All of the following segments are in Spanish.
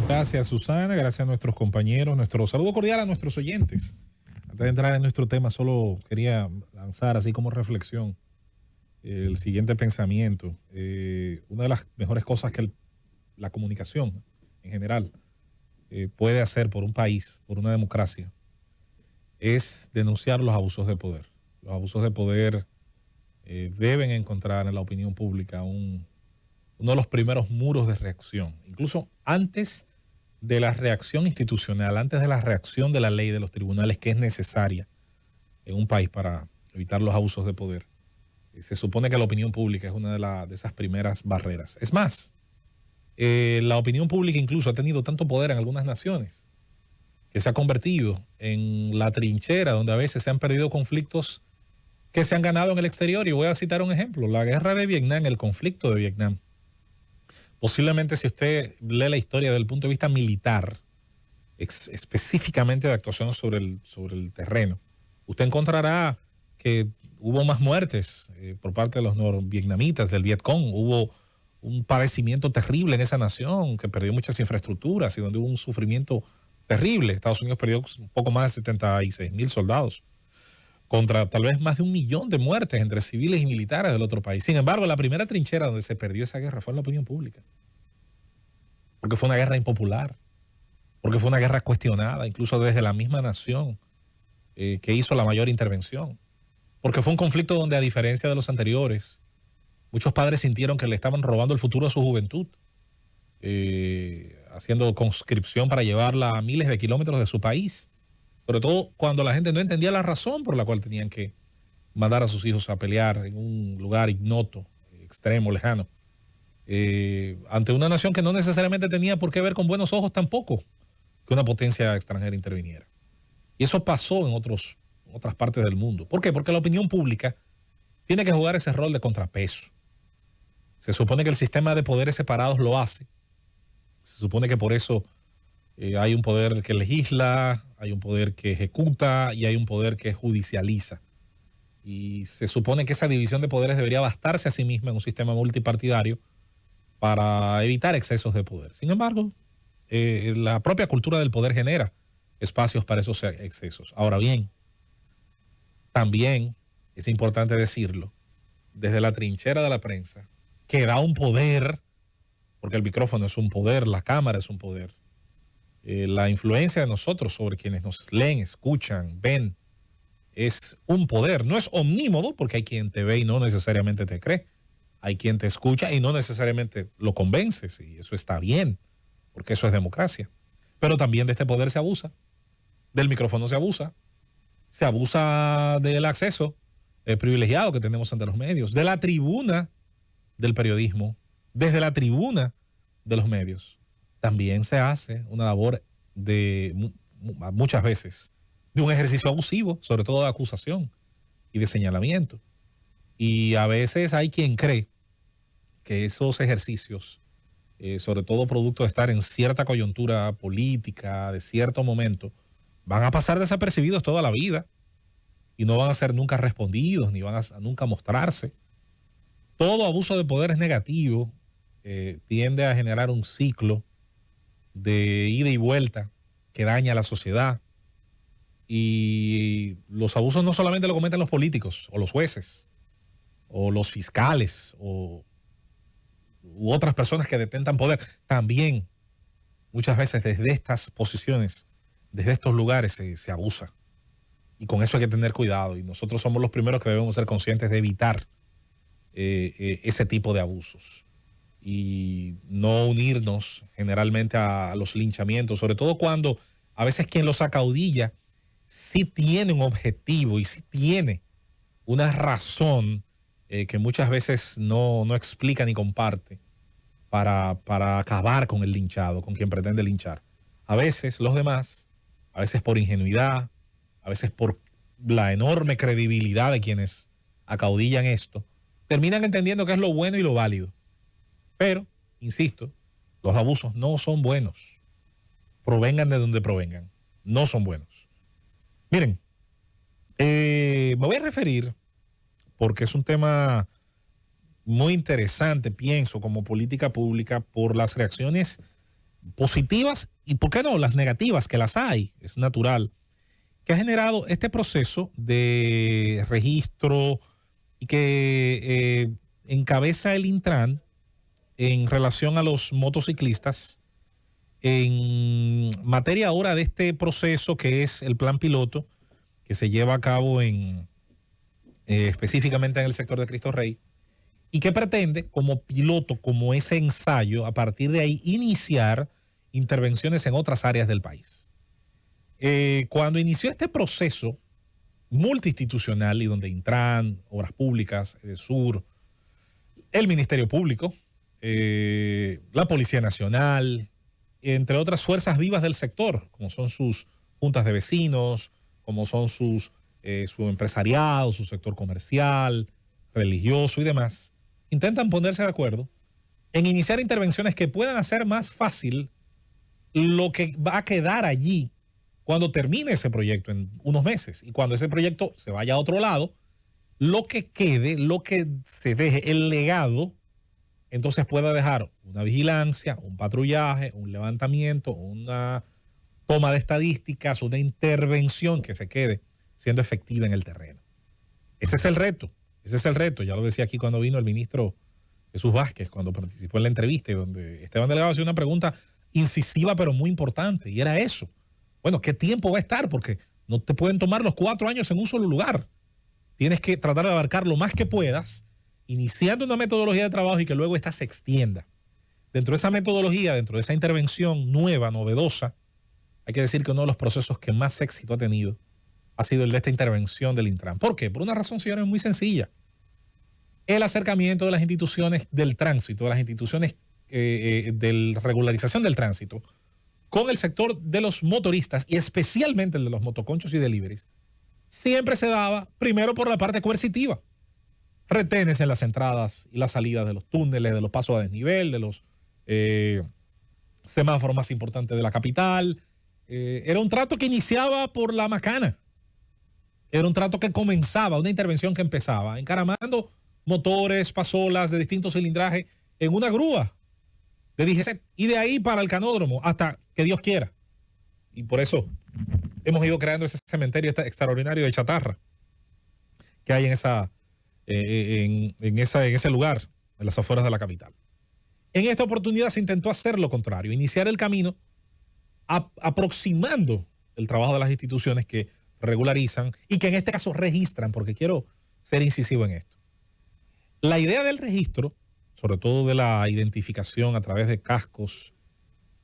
Gracias, Susana. Gracias a nuestros compañeros. Nuestro saludo cordial a nuestros oyentes. Antes de entrar en nuestro tema, solo quería lanzar así como reflexión el siguiente pensamiento. Una de las mejores cosas que la comunicación en general puede hacer por un país, por una democracia, es denunciar los abusos de poder. Los abusos de poder deben encontrar en la opinión pública uno de los primeros muros de reacción, incluso antes de la reacción institucional, antes de la reacción de la ley de los tribunales que es necesaria en un país para evitar los abusos de poder. Se supone que la opinión pública es una de esas primeras barreras. Es más, la opinión pública incluso ha tenido tanto poder en algunas naciones que se ha convertido en la trinchera donde a veces se han perdido conflictos que se han ganado en el exterior. Y voy a citar un ejemplo, la guerra de Vietnam, el conflicto de Vietnam. Posiblemente si usted lee la historia desde el punto de vista militar, específicamente de actuación sobre el terreno, usted encontrará que hubo más muertes por parte de los norvietnamitas, del Vietcong. Hubo un padecimiento terrible en esa nación que perdió muchas infraestructuras y donde hubo un sufrimiento terrible. Estados Unidos perdió un poco más de 76,000 soldados contra tal vez más de 1,000,000 de muertes entre civiles y militares del otro país. Sin embargo, la primera trinchera donde se perdió esa guerra fue en la opinión pública. Porque fue una guerra impopular, porque fue una guerra cuestionada, incluso desde la misma nación que hizo la mayor intervención. Porque fue un conflicto donde, a diferencia de los anteriores, muchos padres sintieron que le estaban robando el futuro a su juventud, haciendo conscripción para llevarla a miles de kilómetros de su país. Sobre todo cuando la gente no entendía la razón por la cual tenían que mandar a sus hijos a pelear en un lugar ignoto, extremo, lejano, ante una nación que no necesariamente tenía por qué ver con buenos ojos tampoco que una potencia extranjera interviniera. Y eso pasó en otras partes del mundo. ¿Por qué? Porque la opinión pública tiene que jugar ese rol de contrapeso. Se supone que el sistema de poderes separados lo hace. Se supone que por eso hay un poder que legisla, hay un poder que ejecuta y hay un poder que judicializa. Y se supone que esa división de poderes debería bastarse a sí misma en un sistema multipartidario para evitar excesos de poder. Sin embargo, la propia cultura del poder genera espacios para esos excesos. Ahora bien, también es importante decirlo, desde la trinchera de la prensa, que da un poder, porque el micrófono es un poder, la cámara es un poder. La influencia de nosotros sobre quienes nos leen, escuchan, ven, es un poder. No es omnímodo, porque hay quien te ve y no necesariamente te cree. Hay quien te escucha y no necesariamente lo convences, y eso está bien, porque eso es democracia. Pero también de este poder se abusa. Del micrófono se abusa del acceso privilegiado que tenemos ante los medios, de la tribuna del periodismo, desde la tribuna de los medios. También se hace una labor muchas veces, de un ejercicio abusivo, sobre todo de acusación y de señalamiento. Y a veces hay quien cree que esos ejercicios, sobre todo producto de estar en cierta coyuntura política, de cierto momento, van a pasar desapercibidos toda la vida y no van a ser nunca respondidos, ni van a nunca mostrarse. Todo abuso de poder es negativo, tiende a generar un ciclo de ida y vuelta que daña a la sociedad. Y los abusos no solamente lo cometen los políticos o los jueces o los fiscales u otras personas que detentan poder. También muchas veces desde estas posiciones, desde estos lugares se abusa. Y con eso hay que tener cuidado. Y nosotros somos los primeros que debemos ser conscientes de evitar ese tipo de abusos. Y no unirnos generalmente a los linchamientos, sobre todo cuando a veces quien los acaudilla sí tiene un objetivo y sí tiene una razón que muchas veces no explica ni comparte para acabar con el linchado, con quien pretende linchar. A veces los demás, a veces por ingenuidad, a veces por la enorme credibilidad de quienes acaudillan esto, terminan entendiendo que es lo bueno y lo válido. Pero, insisto, los abusos no son buenos. Provengan de donde provengan. No son buenos. Miren, me voy a referir, porque es un tema muy interesante, pienso, como política pública, por las reacciones positivas y, ¿por qué no?, las negativas, que las hay, es natural, que ha generado este proceso de registro y que encabeza el Intran en relación a los motociclistas en materia ahora de este proceso que es el plan piloto que se lleva a cabo específicamente en el sector de Cristo Rey y que pretende como piloto, como ese ensayo, a partir de ahí iniciar intervenciones en otras áreas del país. Cuando inició este proceso multiinstitucional y donde Intran, Obras Públicas, Sur, el Ministerio Público, la Policía Nacional, entre otras fuerzas vivas del sector, como son sus juntas de vecinos, como son su empresariado, su sector comercial, religioso y demás, intentan ponerse de acuerdo en iniciar intervenciones que puedan hacer más fácil lo que va a quedar allí cuando termine ese proyecto en unos meses y cuando ese proyecto se vaya a otro lado, lo que quede, lo que se deje, el legado, entonces pueda dejar una vigilancia, un patrullaje, un levantamiento, una toma de estadísticas, una intervención que se quede siendo efectiva en el terreno. Ese es el reto, ya lo decía aquí cuando vino el ministro Jesús Vázquez, cuando participó en la entrevista, donde Esteban Delgado hacía una pregunta incisiva pero muy importante, y era eso. Bueno, ¿qué tiempo va a estar? Porque no te pueden tomar los 4 años en un solo lugar. Tienes que tratar de abarcar lo más que puedas, iniciando una metodología de trabajo y que luego esta se extienda. Dentro de esa metodología, dentro de esa intervención nueva, novedosa, hay que decir que uno de los procesos que más éxito ha tenido ha sido el de esta intervención del Intran. ¿Por qué? Por una razón, señores, muy sencilla. El acercamiento de las instituciones del tránsito, de las instituciones de regularización del tránsito, con el sector de los motoristas y especialmente el de los motoconchos y deliveries, siempre se daba primero por la parte coercitiva. Retenes en las entradas y las salidas de los túneles, de los pasos a desnivel, de los semáforos más importantes de la capital. Era un trato que iniciaba por la macana. Era un trato que comenzaba, una intervención que empezaba encaramando motores, pasolas de distintos cilindrajes en una grúa de DGC y de ahí para el canódromo hasta que Dios quiera. Y por eso hemos ido creando ese cementerio extraordinario de chatarra que hay en ese lugar, en las afueras de la capital. En esta oportunidad se intentó hacer lo contrario, iniciar el camino aproximando el trabajo de las instituciones que regularizan y que en este caso registran, porque quiero ser incisivo en esto. La idea del registro, sobre todo de la identificación a través de cascos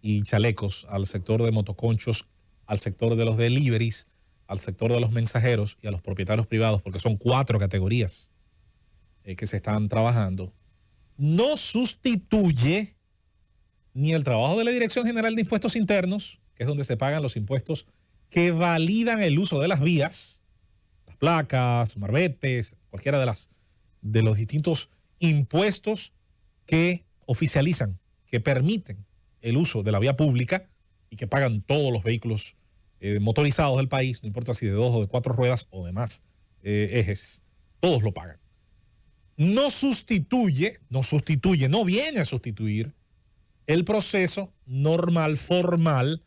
y chalecos al sector de motoconchos, al sector de los deliveries, al sector de los mensajeros y a los propietarios privados, porque son 4 categorías que se están trabajando, no sustituye ni el trabajo de la Dirección General de Impuestos Internos, que es donde se pagan los impuestos que validan el uso de las vías, las placas, marbetes, cualquiera de los distintos impuestos que oficializan, que permiten el uso de la vía pública y que pagan todos los vehículos motorizados del país, no importa si de 2 o de 4 ruedas o de más ejes, todos lo pagan. No viene a sustituir el proceso normal, formal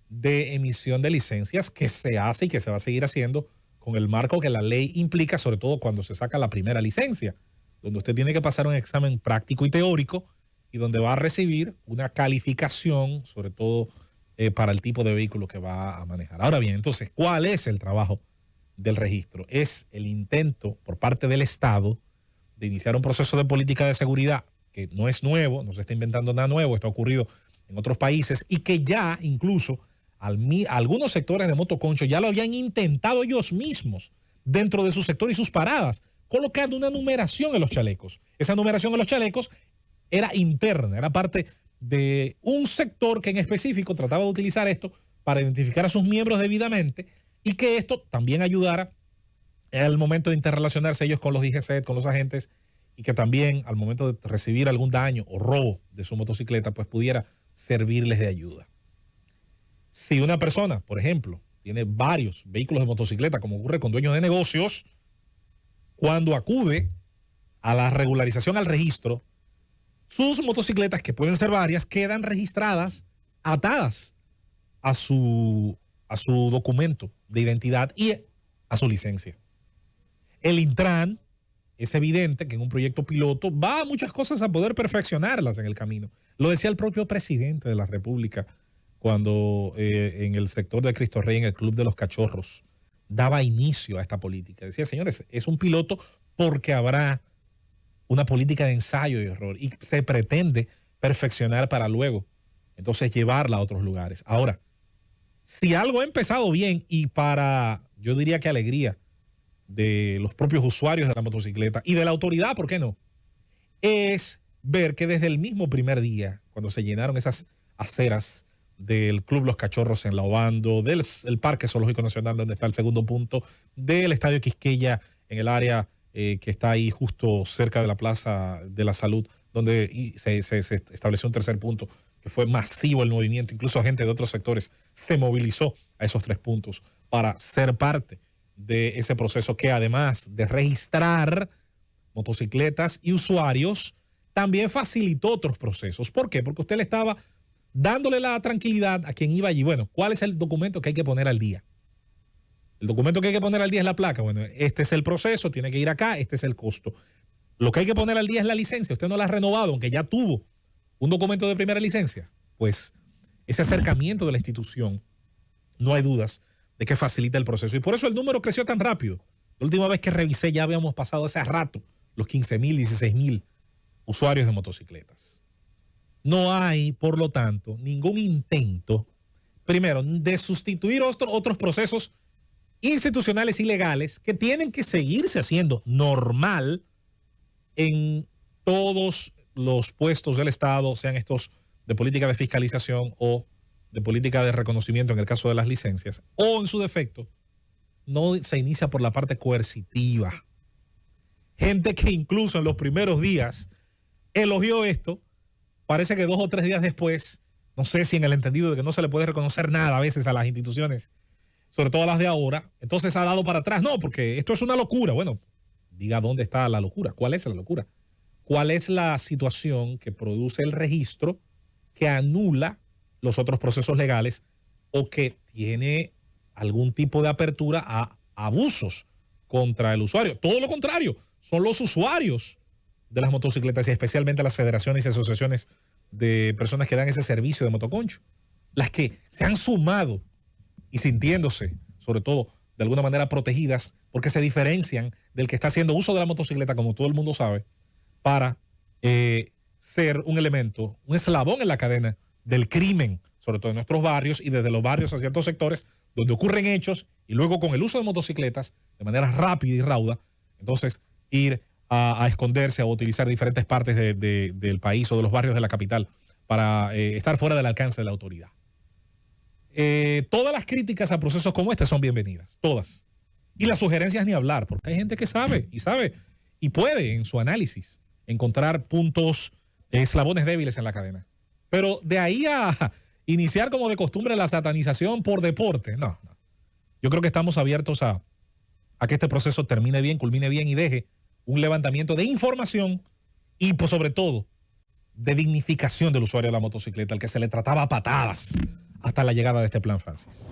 de emisión de licencias que se hace y que se va a seguir haciendo con el marco que la ley implica, sobre todo cuando se saca la primera licencia, donde usted tiene que pasar un examen práctico y teórico y donde va a recibir una calificación, sobre todo para el tipo de vehículo que va a manejar. Ahora bien, entonces, ¿cuál es el trabajo del registro? Es el intento por parte del Estado de iniciar un proceso de política de seguridad que no es nuevo, no se está inventando nada nuevo, esto ha ocurrido en otros países y que ya incluso algunos sectores de motoconcho ya lo habían intentado ellos mismos dentro de su sector y sus paradas, colocando una numeración en los chalecos. Esa numeración en los chalecos era interna, era parte de un sector que en específico trataba de utilizar esto para identificar a sus miembros debidamente y que esto también ayudara al momento de interrelacionarse ellos con los DGC, con los agentes, y que también al momento de recibir algún daño o robo de su motocicleta, pues pudiera servirles de ayuda. Si una persona, por ejemplo, tiene varios vehículos de motocicleta, como ocurre con dueños de negocios, cuando acude a la regularización, al registro, sus motocicletas, que pueden ser varias, quedan registradas atadas a su documento de identidad y a su licencia. El Intran es evidente que en un proyecto piloto va a muchas cosas a poder perfeccionarlas en el camino. Lo decía el propio presidente de la República cuando en el sector de Cristo Rey, en el Club de los Cachorros, daba inicio a esta política. Decía, señores, es un piloto porque habrá una política de ensayo y error y se pretende perfeccionar para luego entonces llevarla a otros lugares. Ahora, si algo ha empezado bien y para, yo diría que alegría de los propios usuarios de la motocicleta y de la autoridad, ¿por qué no? Es ver que desde el mismo primer día, cuando se llenaron esas aceras del Club Los Cachorros en La Obando, del Parque Zoológico Nacional donde está el segundo punto, del Estadio Quisqueya en el área que está ahí justo cerca de la Plaza de la Salud, donde se estableció un tercer punto, que fue masivo el movimiento, incluso gente de otros sectores se movilizó a esos 3 puntos para ser parte de ese proceso que además de registrar motocicletas y usuarios, también facilitó otros procesos. ¿Por qué? Porque usted le estaba dándole la tranquilidad a quien iba allí. Bueno, ¿cuál es el documento que hay que poner al día? El documento que hay que poner al día es la placa. Bueno, este es el proceso, tiene que ir acá, este es el costo. Lo que hay que poner al día es la licencia. Usted no la ha renovado, aunque ya tuvo un documento de primera licencia. Pues ese acercamiento de la institución, no hay dudas de que facilita el proceso. Y por eso el número creció tan rápido. La última vez que revisé ya habíamos pasado hace rato los 15,000, 16,000 usuarios de motocicletas. No hay, por lo tanto, ningún intento, primero, de sustituir otros procesos institucionales y legales que tienen que seguirse haciendo normal en todos los puestos del Estado, sean estos de política de fiscalización o de política de reconocimiento en el caso de las licencias, o en su defecto, no se inicia por la parte coercitiva. Gente que incluso en los primeros días elogió esto, parece que 2 o 3 días después, no sé si en el entendido de que no se le puede reconocer nada a veces a las instituciones, sobre todo a las de ahora, entonces ha dado para atrás. No, porque esto es una locura. Bueno, diga dónde está la locura. ¿Cuál es la locura? ¿Cuál es la situación que produce el registro que anula los otros procesos legales o que tiene algún tipo de apertura a abusos contra el usuario? Todo lo contrario, son los usuarios de las motocicletas y especialmente las federaciones y asociaciones de personas que dan ese servicio de motoconcho, las que se han sumado y sintiéndose, sobre todo, de alguna manera protegidas porque se diferencian del que está haciendo uso de la motocicleta, como todo el mundo sabe, para ser un elemento, un eslabón en la cadena del crimen, sobre todo en nuestros barrios y desde los barrios a ciertos sectores donde ocurren hechos y luego con el uso de motocicletas de manera rápida y rauda, entonces ir a esconderse o utilizar diferentes partes del país o de los barrios de la capital para estar fuera del alcance de la autoridad. Todas las críticas a procesos como este son bienvenidas, todas. Y las sugerencias ni hablar, porque hay gente que sabe y puede en su análisis encontrar puntos, eslabones débiles en la cadena. Pero de ahí a iniciar como de costumbre la satanización por deporte, no. Yo creo que estamos abiertos a que este proceso termine bien, culmine bien y deje un levantamiento de información y pues, sobre todo de dignificación del usuario de la motocicleta, al que se le trataba a patadas hasta la llegada de este plan, Francis.